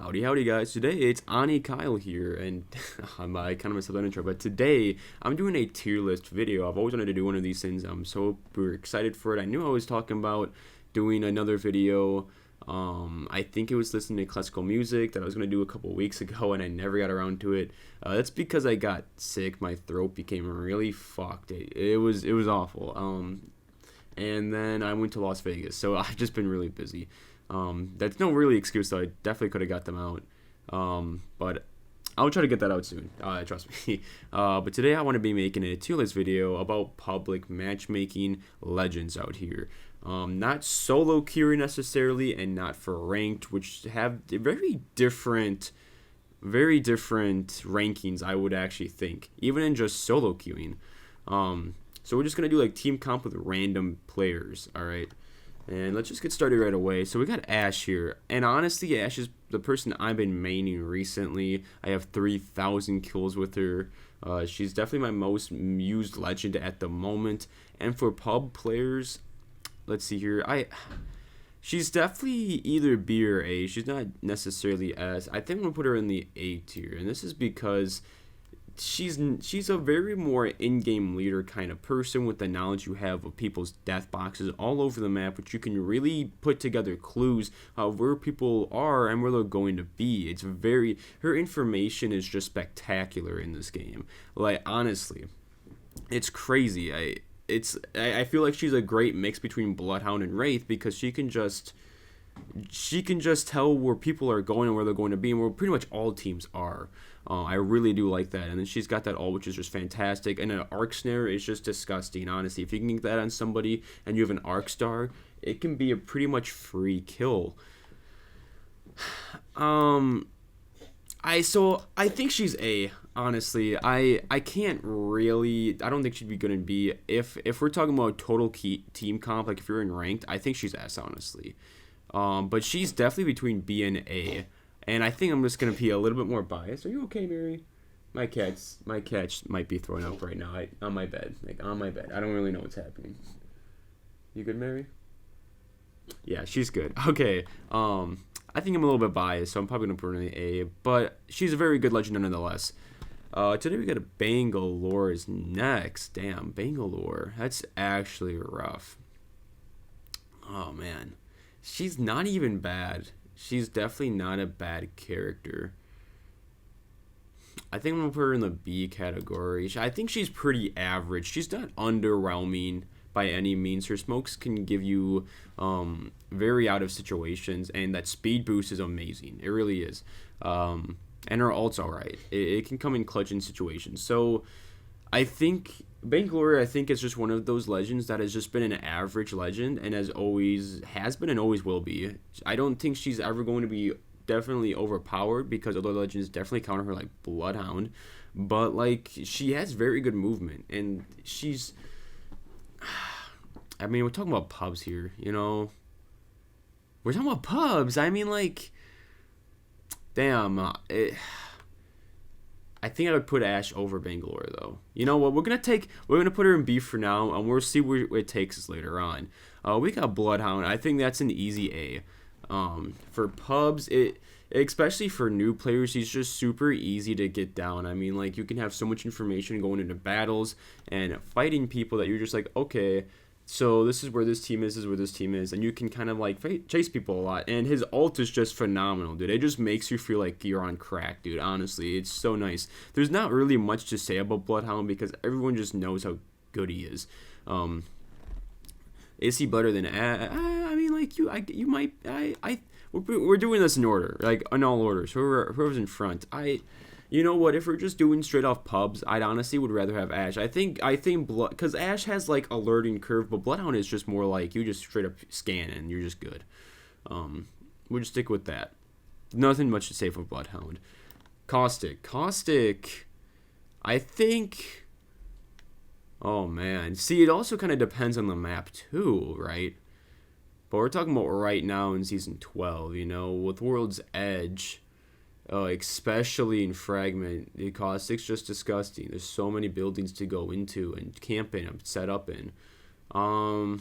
Howdy guys. Today it's Ani Kyle here, and I'm kind of messed up that intro, but today I'm doing a tier list video. I've always wanted to do one of these things. I'm so excited for it. I knew I was talking about doing another video. I think it was listening to classical music that I was going to do a couple weeks ago, and I never got around to it. That's because I got sick. My throat became really fucked. It was awful. And then I went to Las Vegas, so I've just been really busy. That's no really excuse, though. I definitely could have got them out. But I'll try to get that out soon. Trust me. But today I want to be making a tier list video about public matchmaking legends out here. Not solo queuing necessarily, and not for ranked, which have very different rankings, I would actually think, even in just solo queuing. So we're just gonna do like team comp with random players. All right. And let's just get started right away. So we got Ashe here. And honestly, Ashe is the person I've been maining recently. I have 3,000 kills with her. She's definitely my most used legend at the moment. And for pub players, let's see here. She's definitely either B or A. She's not necessarily S. I think I'm going to put her in the A tier. And this is because she's a very more in-game leader kind of person with the knowledge you have of people's death boxes all over the map, which you can really put together clues of where people are and where they're going to be. Her information is just spectacular in this game. Like, honestly, it's crazy. I feel like she's a great mix between Bloodhound and Wraith, because she can just tell where people are going and where they're going to be, and where pretty much all teams are. I really do like that. And then she's got that ult, which is just fantastic. And an arc snare is just disgusting, honestly. If you can get that on somebody and you have an arc star, it can be a pretty much free kill. I think she's A, honestly. I don't think she'd be good in B. If we're talking about total team comp, like if you're in ranked, I think she's S, honestly. But she's definitely between B and A. And I think I'm just going to be a little bit more biased. Are you okay, Mary? My cat might be throwing up right now on my bed. I don't really know what's happening. You good, Mary? Yeah, she's good. Okay. I think I'm a little bit biased, so I'm probably going to put her in the A. But she's a very good legend nonetheless. Today we got a Bangalore is next. Damn, Bangalore. That's actually rough. Oh, man. She's not even bad. She's definitely not a bad character. I think I'm going to put her in the B category. I think she's pretty average. She's not underwhelming by any means. Her smokes can give you very out of situations, and that speed boost is amazing. It really is. And her ult's alright. It can come in clutch in situations. So I think Bangalore, is just one of those legends that has just been an average legend, and has been and always will be. I don't think she's ever going to be definitely overpowered, because other legends definitely counter her, like Bloodhound. But like, she has very good movement, and she's, I mean, we're talking about pubs here, you know. We're talking about pubs. I mean, like, damn. I think I would put Ashe over Bangalore, though. You know what? We're gonna put her in B for now, and we'll see where it takes us later on. We got Bloodhound. I think that's an easy A. For pubs, especially for new players, he's just super easy to get down. I mean, like, you can have so much information going into battles and fighting people that you're just like, okay, so this is where this team is, and you can kind of like chase people a lot. And his ult is just phenomenal, dude. It just makes you feel like you're on crack, dude. Honestly, it's so nice. There's not really much to say about Bloodhound, because everyone just knows how good he is. Is he better than? I mean, like, you might. We're doing this in order, like in all orders. Whoever's in front, You know what? If we're just doing straight off pubs, I'd honestly would rather have Ashe. I think because Ashe has like a learning curve, but Bloodhound is just more like you just straight up scan and you're just good. We'll just stick with that. Nothing much to say for Bloodhound. Caustic, I think. Oh man, see, it also kind of depends on the map too, right? But we're talking about right now in season 12. You know, with World's Edge. Especially in Fragment, the Caustic's just disgusting. There's so many buildings to go into and camp in and set up in. But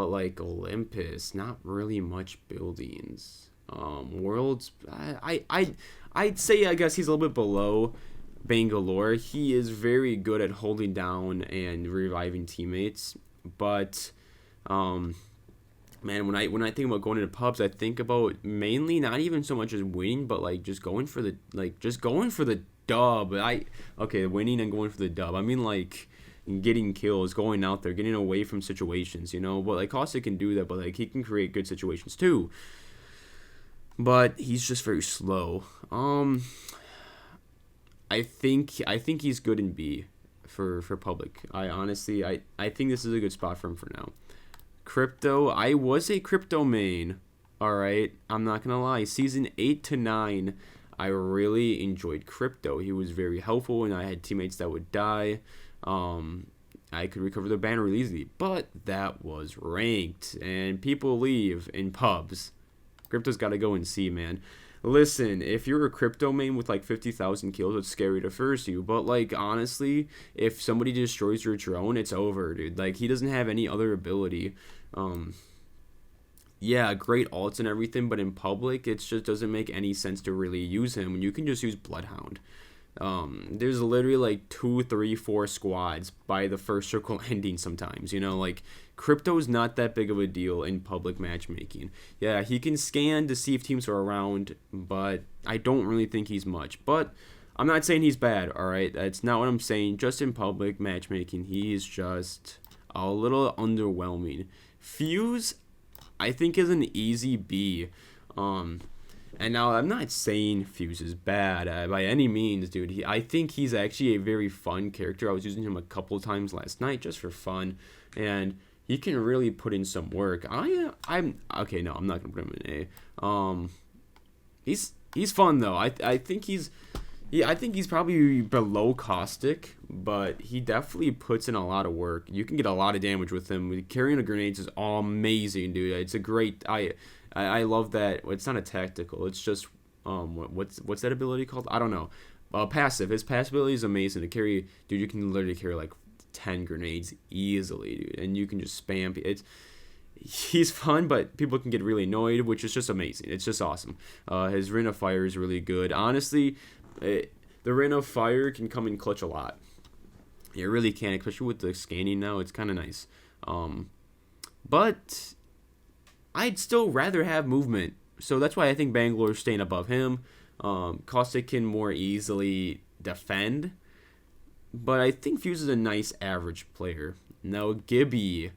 like Olympus, not really much buildings. Worlds, I'd say I guess he's a little bit below Bangalore. He is very good at holding down and reviving teammates, but man, when I think about going into pubs, I think about mainly not even so much as winning, but like just going for the dub. Okay, winning and going for the dub. I mean like getting kills, going out there, getting away from situations, you know. But like Costa can do that, but like he can create good situations too. But he's just very slow. I think he's good in B for public. I think this is a good spot for him for now. Crypto, I was a crypto main. All right, I'm not gonna lie. Season 8 to 9, I really enjoyed crypto. He was very helpful, and I had teammates that would die. I could recover the banner really easily, but that was ranked, and people leave in pubs. Crypto's got to go and see, man. Listen, if you're a crypto main with like 50,000 kills, it's scary to first you. But like honestly, if somebody destroys your drone, it's over, dude. Like he doesn't have any other ability. Yeah, great ults and everything, but in public, it just doesn't make any sense to really use him. And you can just use Bloodhound. There's literally like 2, 3, 4 squads by the first circle ending sometimes, you know, like crypto's not that big of a deal in public matchmaking. Yeah, he can scan to see if teams are around, but I don't really think he's much. But I'm not saying he's bad, alright? That's not what I'm saying. Just in public matchmaking, he's just a little underwhelming. Fuse, I think, is an easy B. And now I'm not saying Fuse is bad by any means, dude. I think he's actually a very fun character. I was using him a couple times last night just for fun, and he can really put in some work. I'm okay. No, I'm not gonna put him in A. He's fun though. I think I think he's probably below Caustic, but he definitely puts in a lot of work. You can get a lot of damage with him. Carrying the grenades is amazing, dude. It's a great. I love that. It's not a tactical. It's just what's that ability called? I don't know. Passive. His passive ability is amazing to carry. Dude, you can literally carry like 10 grenades easily, dude, and you can just spam. He's fun, but people can get really annoyed, which is just amazing. It's just awesome. His Ring of Fire is really good. Honestly, the Ring of Fire can come in clutch a lot. It really can, especially with the scanning now. It's kind of nice. But I'd still rather have movement. So that's why I think Bangalore's staying above him. Caustic can more easily defend. But I think Fuse is a nice average player. Now, Gibby,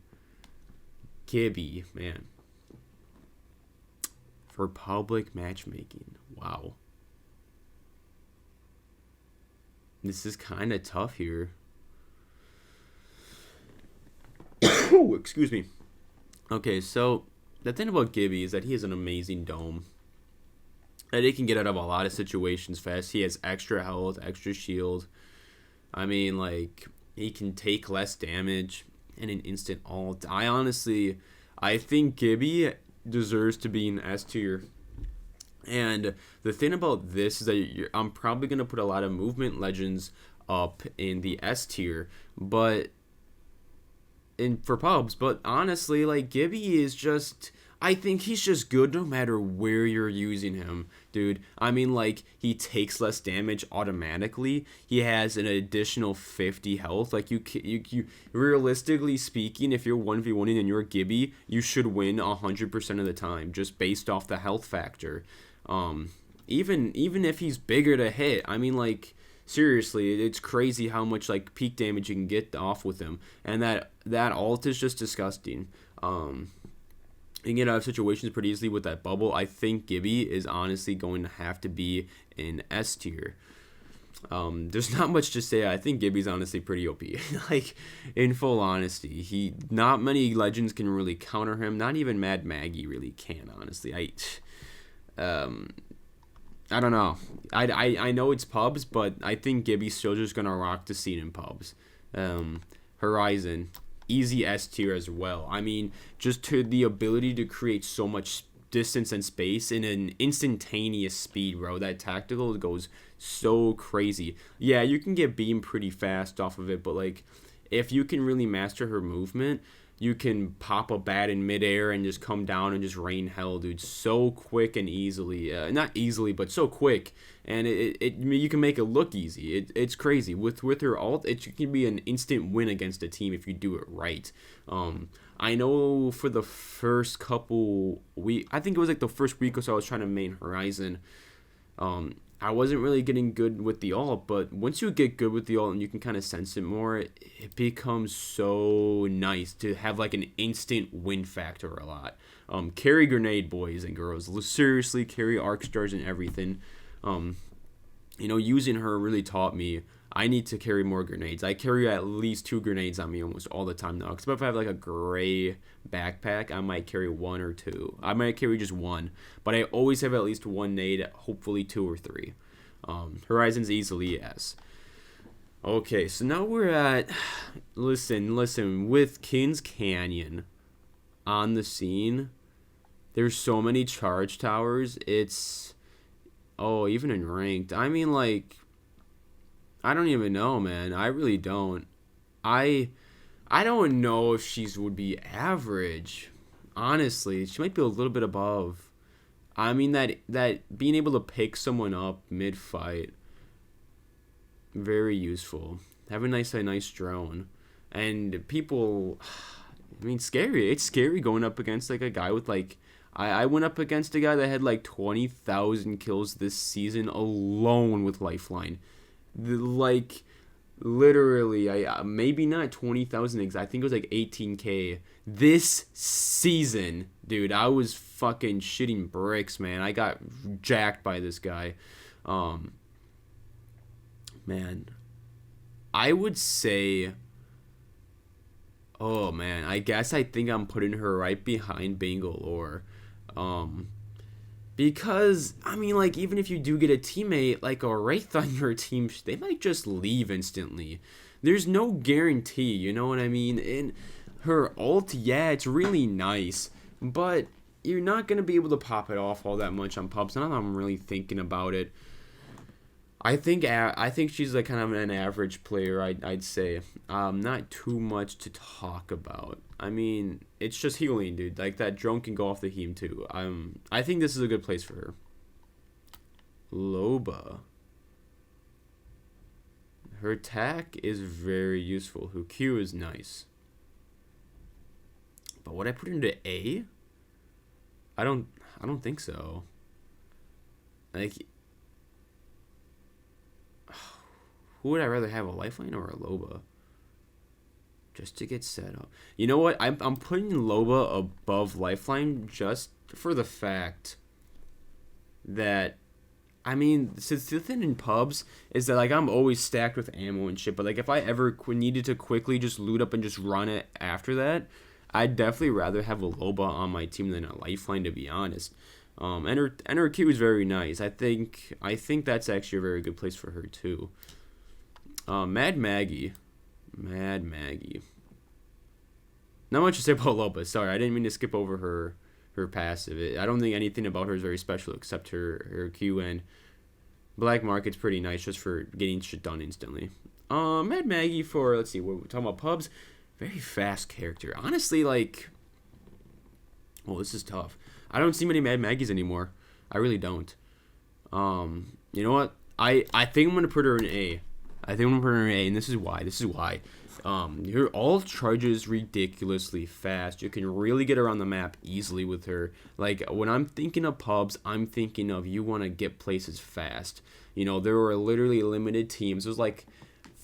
man. For public matchmaking. Wow. This is kind of tough here. Oh, excuse me. Okay, so the thing about Gibby is that he has an amazing dome. That he can get out of a lot of situations fast. He has extra health, extra shield. I mean, like, he can take less damage in an instant ult. I think Gibby deserves to be in S tier. And the thing about this is that I'm probably going to put a lot of movement legends up in the S tier, but for pubs. But honestly, like, Gibby is just, I think he's just good no matter where you're using him, dude. I mean, like, he takes less damage automatically. He has an additional 50 health. Like, you realistically speaking, if you're 1v1ing and you're Gibby, you should win 100% of the time just based off the health factor. Even if he's bigger to hit, I mean, like, seriously, it's crazy how much like peak damage you can get off with him, and that ult is just disgusting. You can get out of situations pretty easily with that bubble. I think Gibby is honestly going to have to be in S tier. There's not much to say. I think Gibby's honestly pretty OP. Like, in full honesty, not many legends can really counter him. Not even Mad Maggie really can, honestly. I don't know. I know it's pubs, but I think Gibby's still just gonna rock the scene in pubs. Horizon, easy S tier as well. I mean, just to the ability to create so much distance and space in an instantaneous speed, bro. That tactical goes so crazy. Yeah, you can get beamed pretty fast off of it, but like, if you can really master her movement, you can pop a bat in midair and just come down and just rain hell, dude. So quick and easily. Not easily, but so quick. And you can make it look easy. It's crazy. With her ult, it can be an instant win against a team if you do it right. I know for the first couple weeks, I think it was like the first week or so I was trying to main Horizon. I wasn't really getting good with the ult, but once you get good with the ult and you can kind of sense it more, it becomes so nice to have like an instant win factor a lot. Carry grenade, boys and girls. Seriously, carry arc stars and everything. Using her really taught me I need to carry more grenades. I carry at least 2 grenades on me almost all the time now. Because if I have like a gray backpack, I might carry 1 or 2. I might carry just 1. But I always have at least 1 nade, hopefully 2 or 3. Horizon's easily yes. Okay, so now we're at... Listen. With King's Canyon on the scene, there's so many charge towers. It's... Oh, even in ranked. I mean, like... I don't even know, man. I really don't. I don't know if she would be average. Honestly, she might be a little bit above. I mean, that being able to pick someone up mid-fight, very useful. Have a nice drone. And people... I mean, scary. It's scary going up against, like, a guy with, like... I went up against a guy that had, like, 20,000 kills this season alone with Lifeline. Like, literally, maybe not 20,000 exact. I think it was like 18K this season, dude. I was fucking shitting bricks, man. I got jacked by this guy. Man, I would say, oh man, I guess I think I'm putting her right behind Bangalore. Because, I mean, like, even if you do get a teammate, like a Wraith on your team, they might just leave instantly. There's no guarantee, you know what I mean? And her ult, yeah, it's really nice, but you're not going to be able to pop it off all that much on pubs. Now that I'm really thinking about it, I think she's like kind of an average player, I'd say. Not too much to talk about. I mean, it's just healing, dude. Like, that drone can go off the heme, too. I think this is a good place for her. Loba. Her attack is very useful. Her Q is nice. But would I put her into A? I don't think so. Like... Who would I rather have, a Lifeline or a Loba? Just to get set up. You know what? I'm putting Loba above Lifeline just for the fact that, I mean, since the thing in pubs is that, like, I'm always stacked with ammo and shit, but, like, if I ever needed to quickly just loot up and just run it after that, I'd definitely rather have a Loba on my team than a Lifeline, to be honest. And her Q is very nice. I think that's actually a very good place for her, too. Mad Maggie. Not much to say about Loba. Sorry, I didn't mean to skip over her passive. I don't think anything about her is very special except her Q, and Black Market's pretty nice just for getting shit done instantly. Mad Maggie for, let's see, we're talking about pubs. Very fast character. Honestly, like... Well, this is tough. I don't see many Mad Maggies anymore. I really don't. You know what? I think I'm going to put her in A. And this is why. Her ult charges ridiculously fast. You can really get around the map easily with her. Like, when I'm thinking of pubs, I'm thinking of you want to get places fast. You know, there were literally limited teams. There's like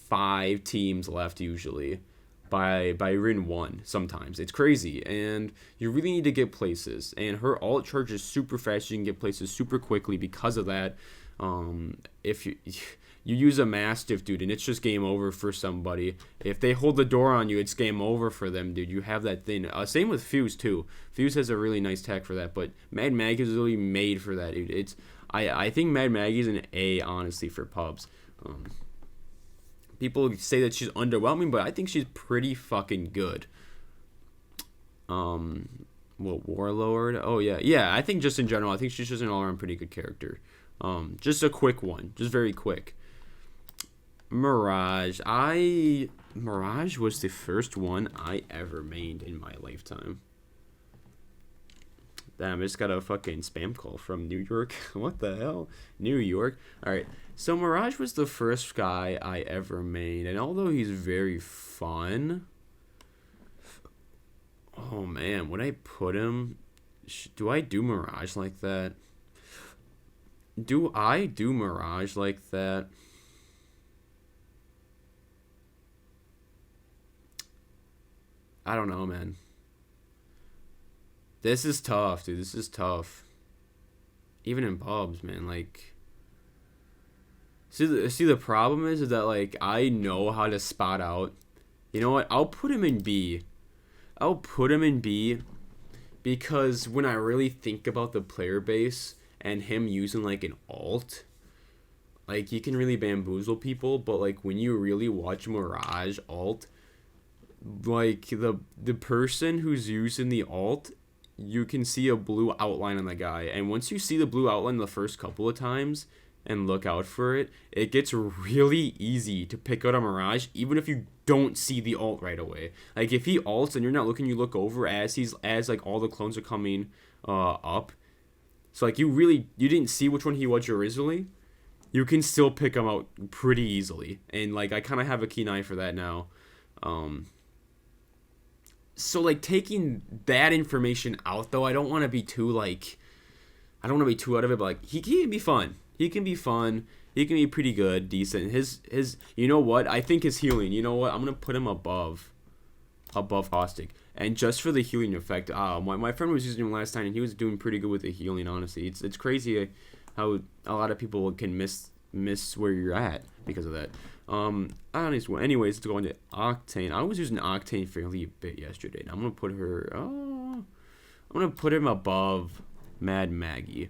5 teams left usually by Rin 1 sometimes. It's crazy. And you really need to get places. And her ult charges super fast. You can get places super quickly because of that. If you use a Mastiff, dude, and it's just game over for somebody. If they hold the door on you, it's game over for them, dude. You have that thing. Same with Fuse, too. Fuse has a really nice tech for that, but Mad Maggie is really made for that, dude. I think Mad Maggie's an A, honestly, for pubs. People say that she's underwhelming, but I think she's pretty fucking good. Warlord? Oh, yeah. Yeah, I think just in general, I think she's just an all-around pretty good character. Just a quick one. Just very quick. Mirage. Mirage was the first one I ever made in my lifetime. Damn, I just got a fucking spam call from New York. What the hell? New York? Alright, so Mirage was the first guy I ever made, and although he's very fun... Oh man, would I put him... Do I do Mirage like that? Do I do Mirage like that? I don't know, man. This is tough, dude. This is tough. Even in pubs, man. Like, see the problem is that, like, I know how to spot out. You know what? I'll put him in B. I'll put him in B because when I really think about the player base and him using, like, an alt, like, you can really bamboozle people, but, like, when you really watch Mirage alt, like, the person who's using the alt, you can see a blue outline on the guy, and once you see the blue outline the first couple of times and look out for it, it gets really easy to pick out a Mirage, even if you don't see the alt right away. Like, if he alts and you're not looking, you look over as like all the clones are coming up, so like you didn't see which one he was originally, you can still pick him out pretty easily, and like I kind of have a keen eye for that now. So, like, taking that information out, though, I don't want to be too, like... I don't want to be too out of it, but, like, he can be fun. He can be fun. He can be pretty good, decent. His you know what? I think his healing, you know what? I'm going to put him above Caustic. And just for the healing effect, my friend was using him last time, and he was doing pretty good with the healing, honestly. It's crazy how a lot of people can miss where you're at because of that. Anyways, let's go into Octane. I was using Octane fairly a bit yesterday. Now I'm gonna put her. I'm gonna put him above Mad Maggie.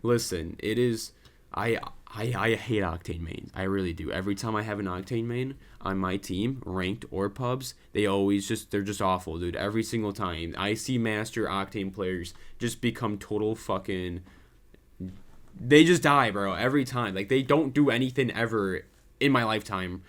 Listen, it is. I hate Octane mains. I really do. Every time I have an Octane main on my team, ranked or pubs, they're just awful, dude. Every single time I see Master Octane players just become total fucking. They just die, bro. Every time, like they don't do anything ever in my lifetime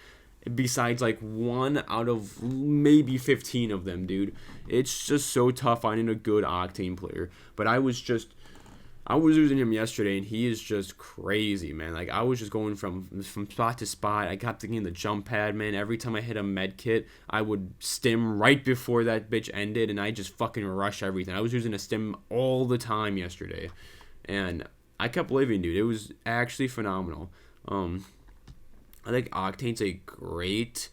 besides like 1 out of maybe 15 of them, dude. It's just so tough finding a good Octane player. But I was using him yesterday, and he is just crazy, man. Like, I was just going from spot to spot. I got thinking the jump pad, man. Every time I hit a med kit, I would stim right before that bitch ended, and I just fucking rush everything. I was using a stim all the time yesterday, and I kept living, dude. It was actually phenomenal. I think Octane's a great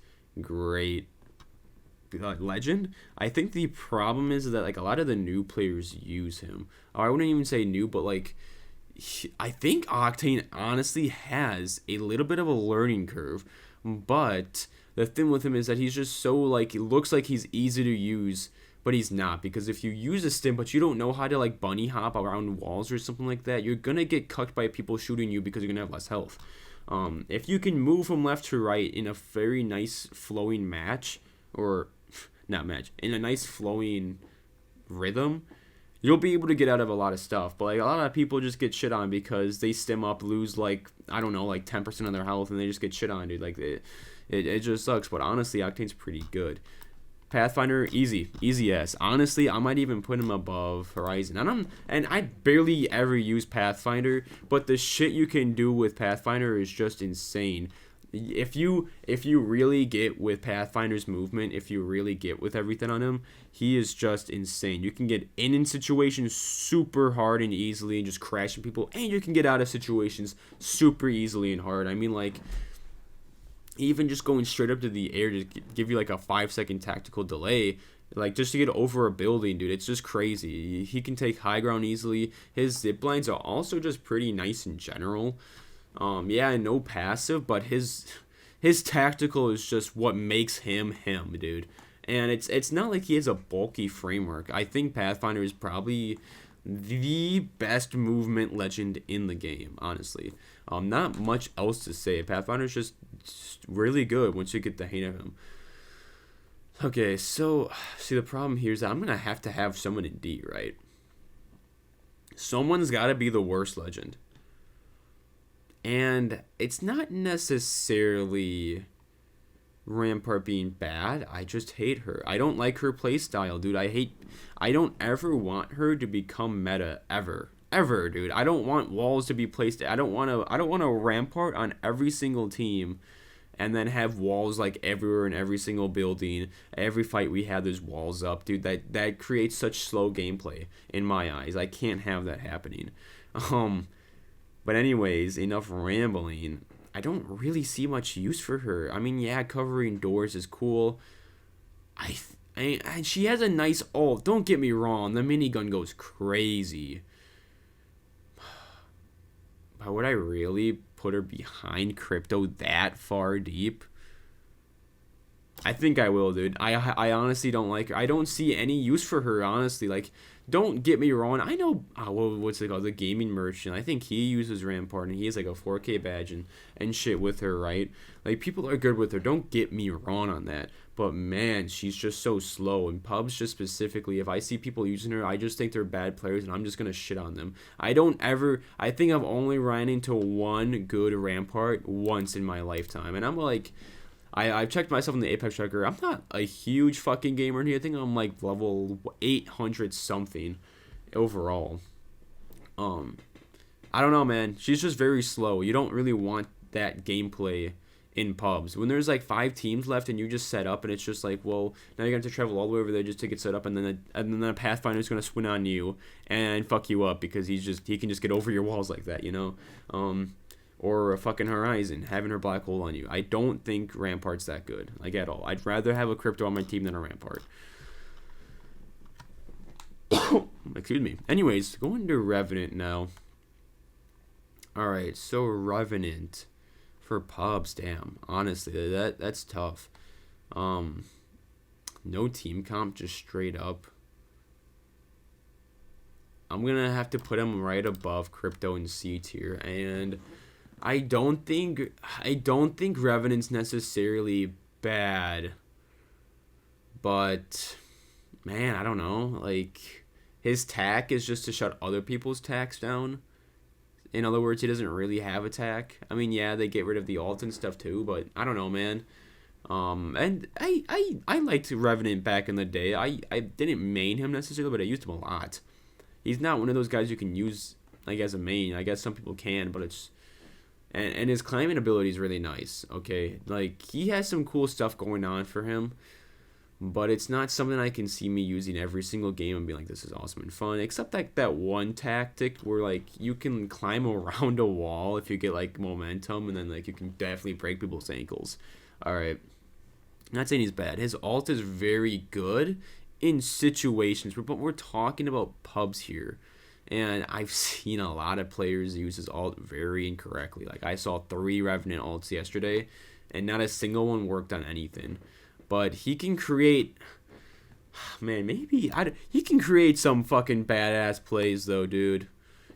legend. I think the problem is that like a lot of the new players use him. Or I wouldn't even say new, but like I think Octane honestly has a little bit of a learning curve. But the thing with him is that he's just so like it looks like he's easy to use, but he's not, because if you use a stim but you don't know how to like bunny hop around walls or something like that, you're gonna get cucked by people shooting you because you're gonna have less health. If you can move from left to right in a very nice flowing match, or not match, in a nice flowing rhythm, you'll be able to get out of a lot of stuff. But like a lot of people just get shit on because they stim up, lose like I don't know, like 10% of their health, and they just get shit on, dude. Like it just sucks. But honestly, Octane's pretty good. Pathfinder, easy ass. Honestly, I might even put him above Horizon. And I barely ever use Pathfinder, but the shit you can do with Pathfinder is just insane. If you really get with Pathfinder's movement, if you really get with everything on him, he is just insane. You can get in situations super hard and easily and just crashing people, and you can get out of situations super easily and hard. I mean, like, even just going straight up to the air to give you like a 5-second tactical delay, like just to get over a building, dude, it's just crazy. He can take high ground easily. His zip lines are also just pretty nice in general. Yeah, no passive, but his tactical is just what makes him, dude. And it's not like he has a bulky framework. I think Pathfinder is probably the best movement legend in the game, honestly. Not much else to say. Pathfinder's just really good once you get the hang of him. Okay, so see the problem here is that I'm gonna have to have someone in D, right? Someone's got to be the worst legend. And it's not necessarily Rampart being bad. I just hate her. I don't like her playstyle, dude. I don't ever want her to become meta ever. Ever, dude. I don't want walls to be placed. I don't want a Rampart on every single team and then have walls like everywhere in every single building. Every fight we have, there's walls up, dude. That creates such slow gameplay in my eyes. I can't have that happening. But anyways, enough rambling. I don't really see much use for her. I mean, yeah, covering doors is cool. And she has a nice ult. Don't get me wrong. The minigun goes crazy. But would I really put her behind Crypto that far deep? I think I will, dude. I honestly don't like her. I don't see any use for her, honestly. Like, don't get me wrong. I know, what's it called? The Gaming Merchant. I think he uses Rampart, and he has like a 4K badge and shit with her, right? Like, people are good with her. Don't get me wrong on that. But, man, she's just so slow. And pubs just specifically, if I see people using her, I just think they're bad players, and I'm just going to shit on them. I think I've only ran into one good Rampart once in my lifetime. And I'm like... I've checked myself in the Apex tracker. I'm not a huge fucking gamer here. I think I'm like level 800 something overall. I don't know, man. She's just very slow. You don't really want that gameplay in pubs. When there's like 5 teams left and you just set up and it's just like, well, now you're going to have to travel all the way over there just to get set up, and then a Pathfinder's going to swing on you and fuck you up because he can just get over your walls like that, you know? Or a fucking Horizon, having her black hole on you. I don't think Rampart's that good, like, at all. I'd rather have a Crypto on my team than a Rampart. Excuse me. Anyways, going to Revenant now. Alright, so Revenant for pubs, damn. Honestly, that's tough. No team comp, just straight up. I'm gonna have to put him right above Crypto and C tier, and... I don't think Revenant's necessarily bad, but man, I don't know. Like, his tack is just to shut other people's tacks down. In other words, he doesn't really have a tack. I mean, yeah, they get rid of the ult and stuff too, but I don't know, man. And I liked Revenant back in the day. I didn't main him necessarily, but I used him a lot. He's not one of those guys you can use like as a main. I guess some people can, but it's... And his climbing ability is really nice, okay? Like, he has some cool stuff going on for him, but it's not something I can see me using every single game and be like, this is awesome and fun, except that one tactic where, like, you can climb around a wall if you get, like, momentum, and then, like, you can definitely break people's ankles. Alright. Not saying he's bad. His ult is very good in situations, but we're talking about pubs here. And I've seen a lot of players use his ult very incorrectly. Like, I saw 3 Revenant ults yesterday, and not a single one worked on anything. But he can create... Man, he can create some fucking badass plays, though, dude.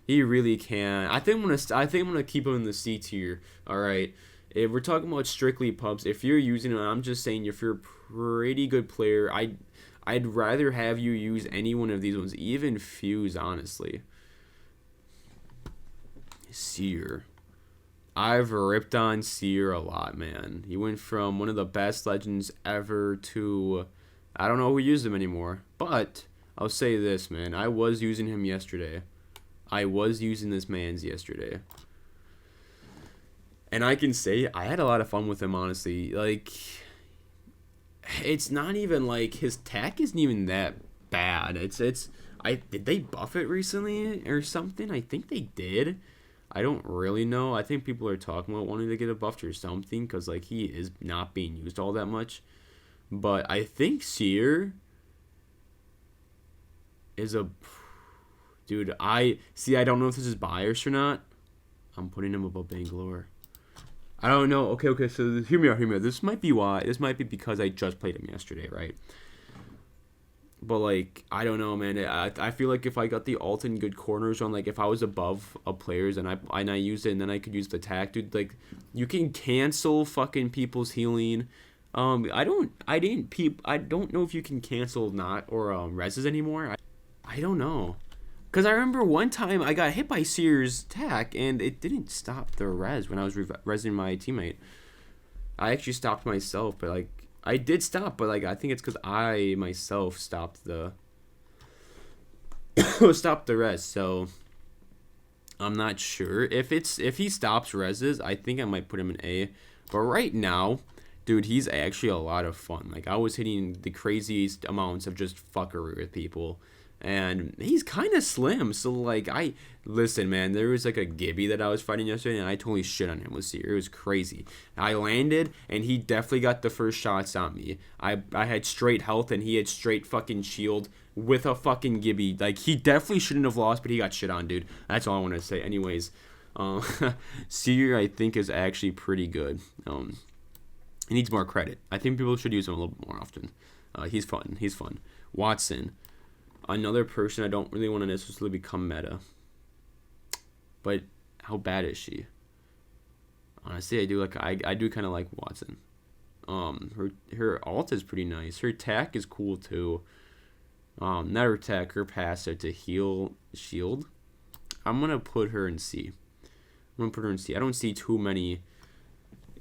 He really can. I think I'm gonna keep him in the C tier. Alright. If we're talking about strictly pubs, if you're using it, I'm just saying if you're a pretty good player, I'd rather have you use any one of these ones, even Fuse, honestly. Seer. I've ripped on Seer a lot, man. He went from one of the best legends ever to... I don't know who used him anymore. But, I'll say this, man. I was using him yesterday. I was using this man's yesterday. And I can say I had a lot of fun with him, honestly. Like... It's not even like his tack isn't even that bad. Did they buff it recently or something? I think they did. I don't really know. I think people are talking about wanting to get it buffed or something because like he is not being used all that much. But I think Seer is a dude. I don't know if this is biased or not. I'm putting him above Bangalore. I don't know. Okay. So hear me out. This might be why. This might be because I just played him yesterday, right? But like, I don't know, man. I feel like if I got the ult in good corners on, like if I was above a players and I used it and then I could use the attack, dude. Like, you can cancel fucking people's healing. I don't know if you can cancel not or reses anymore. I don't know. Because I remember one time I got hit by Seer's attack, and it didn't stop the res when I was resing my teammate. I actually stopped myself, but, like, I did stop, but, like, I think it's because I myself stopped the stopped the res, so I'm not sure. If he stops reses, I think I might put him in A. But right now, dude, he's actually a lot of fun. Like, I was hitting the craziest amounts of just fuckery with people. And he's kind of slim, so, like, listen, man, there was, like, a Gibby that I was fighting yesterday, and I totally shit on him with Seer. It was crazy. I landed, and he definitely got the first shots on me. I had straight health, and he had straight fucking shield with a fucking Gibby. Like, he definitely shouldn't have lost, but he got shit on, dude. That's all I want to say. Anyways, Seer, I think, is actually pretty good. He needs more credit. I think people should use him a little bit more often. He's fun. He's fun. Watson. Another person I don't really want to necessarily become meta. But how bad is she? Honestly, I do kind of like Watson. Her ult is pretty nice. Her attack is cool too. Not her attack, her passive to heal shield. I'm gonna put her in C. I don't see too many.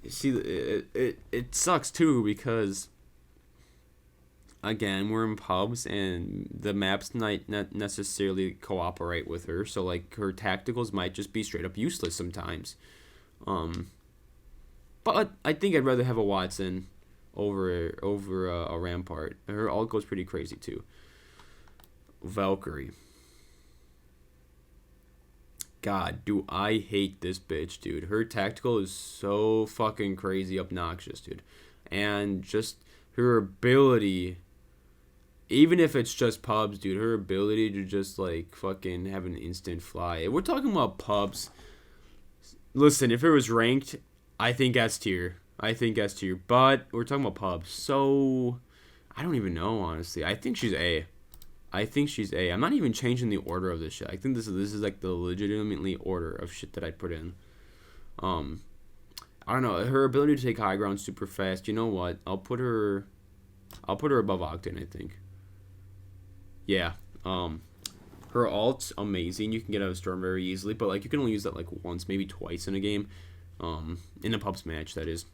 See, it sucks too because, again, we're in pubs and the maps not necessarily cooperate with her. So, like, her tacticals might just be straight up useless sometimes. But I think I'd rather have a Watson over a Rampart. Her ult goes pretty crazy too. Valkyrie. God, do I hate this bitch, dude. Her tactical is so fucking crazy obnoxious, dude. And just her ability, even if it's just pubs, dude, her ability to just, like, fucking have an instant fly. If we're talking about pubs, listen, if it was ranked, I think S tier. But we're talking about pubs, so I don't even know, honestly. I think she's A. I'm not even changing the order of this shit. I think this is like the legitimately order of shit that I put in. I don't know. Her ability to take high ground super fast. You know what? I'll put her above Octane, I think. Yeah. Her ult's amazing. You can get out of Storm very easily, but, like, you can only use that, like, once, maybe twice in a game. In a pubs match, that is.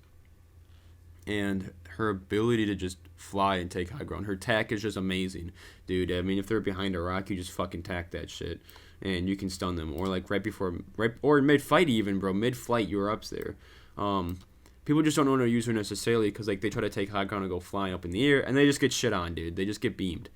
And her ability to just fly and take high ground. Her tack is just amazing, dude. I mean, if they're behind a rock, you just fucking tack that shit, and you can stun them. Or, like, or mid-fight even, bro. Mid-flight, you're up there. People just don't know how to use her necessarily because, like, they try to take high ground and go flying up in the air, and they just get shit on, dude. They just get beamed.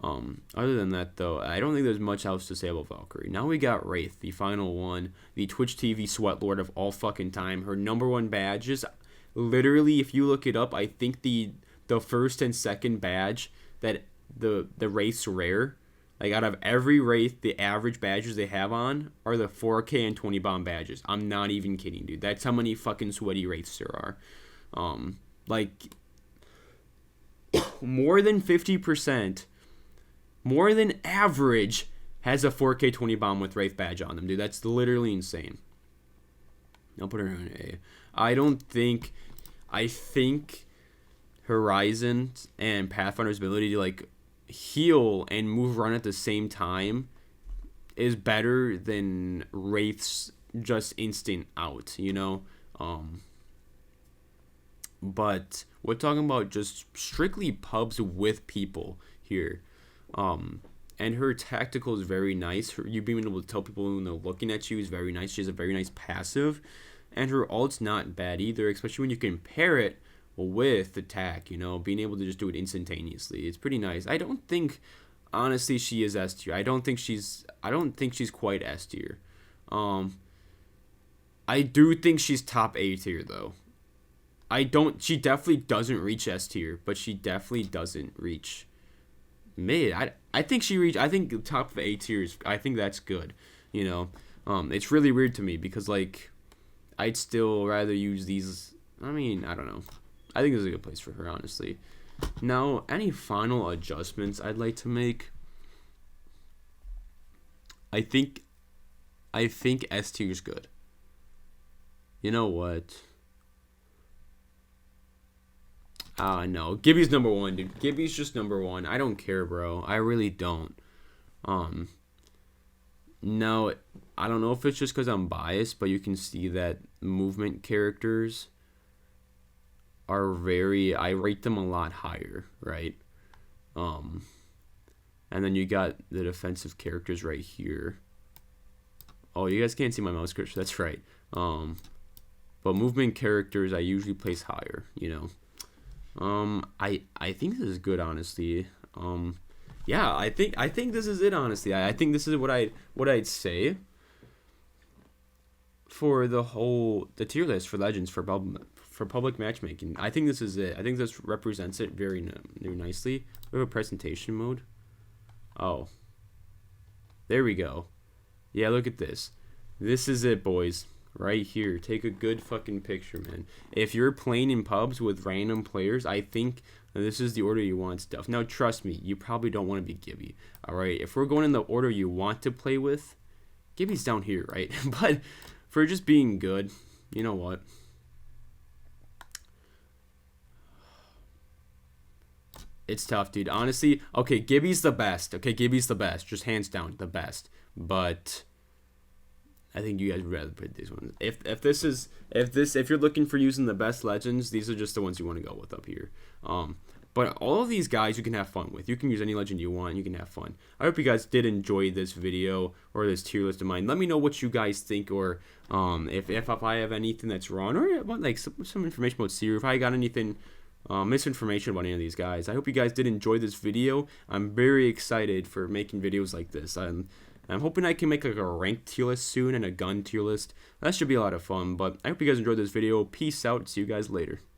Other than that, though, I don't think there's much else to say about Valkyrie. Now we got Wraith, the final one, the Twitch TV sweat lord of all fucking time. Her number one badges, literally, if you look it up, I think the first and second badge that the Wraith's rare, like, out of every Wraith, the average badges they have on are the 4K and 20 bomb badges. I'm not even kidding, dude. That's how many fucking sweaty Wraiths there are. Like, more than 50%, more than average, has a 4K 20 bomb with Wraith badge on them, dude. That's literally insane. I'll put her in A. I think Horizon and Pathfinder's ability to, like, heal and move around at the same time is better than Wraith's just instant out, you know? But we're talking about just strictly pubs with people here. And her tactical is very nice. You being able to tell people when they're looking at you is very nice. She has a very nice passive. And her ult's not bad either, especially when you compare it with attack, you know, being able to just do it instantaneously. It's pretty nice. I don't think, honestly, she is S tier. I don't think she's quite S tier. I do think she's top A tier, though. She definitely doesn't reach S tier, but she definitely doesn't reach mid. I think top of A tiers, I think that's good, you know. It's really weird to me because, like, I'd still rather use these. I mean, I don't know. I think this is a good place for her, honestly. Now, any final adjustments I'd like to make? I think S tier is good. You know what? No. Gibby's number one, dude. Gibby's just number one. I don't care, bro. I really don't. Now, I don't know if it's just because I'm biased, but you can see that movement characters are I rate them a lot higher, right? Um, and then you got the defensive characters right here. Oh, you guys can't see my mouse cursor. That's right. But movement characters I usually place higher. I think this is good, honestly. Yeah, I think this is it, honestly. I think this is what I'd say for the tier list for Legends for public matchmaking. I think this is it. I think this represents it very nicely. We have a presentation mode. Oh, there we go. Yeah, look at this. This is it, boys. Right here. Take a good fucking picture, man. If you're playing in pubs with random players, I think this is the order you want stuff. Now, trust me, you probably don't want to be Gibby. Alright, if we're going in the order you want to play with, Gibby's down here, right? But for just being good, you know what? It's tough, dude. Honestly, okay, Gibby's the best. Okay, Gibby's the best. Just hands down, the best. But I think you guys would rather pick these ones. If you're looking for using the best legends, these are just the ones you want to go with up here. But all of these guys you can have fun with. You can use any legend you want. You can have fun. I hope you guys did enjoy this video or this tier list of mine. Let me know what you guys think, or if I have anything that's wrong, or like some information about Seer. If I got anything misinformation about any of these guys. I hope you guys did enjoy this video. I'm very excited for making videos like this. I'm hoping I can make like a ranked tier list soon and a gun tier list. That should be a lot of fun. But I hope you guys enjoyed this video. Peace out. See you guys later.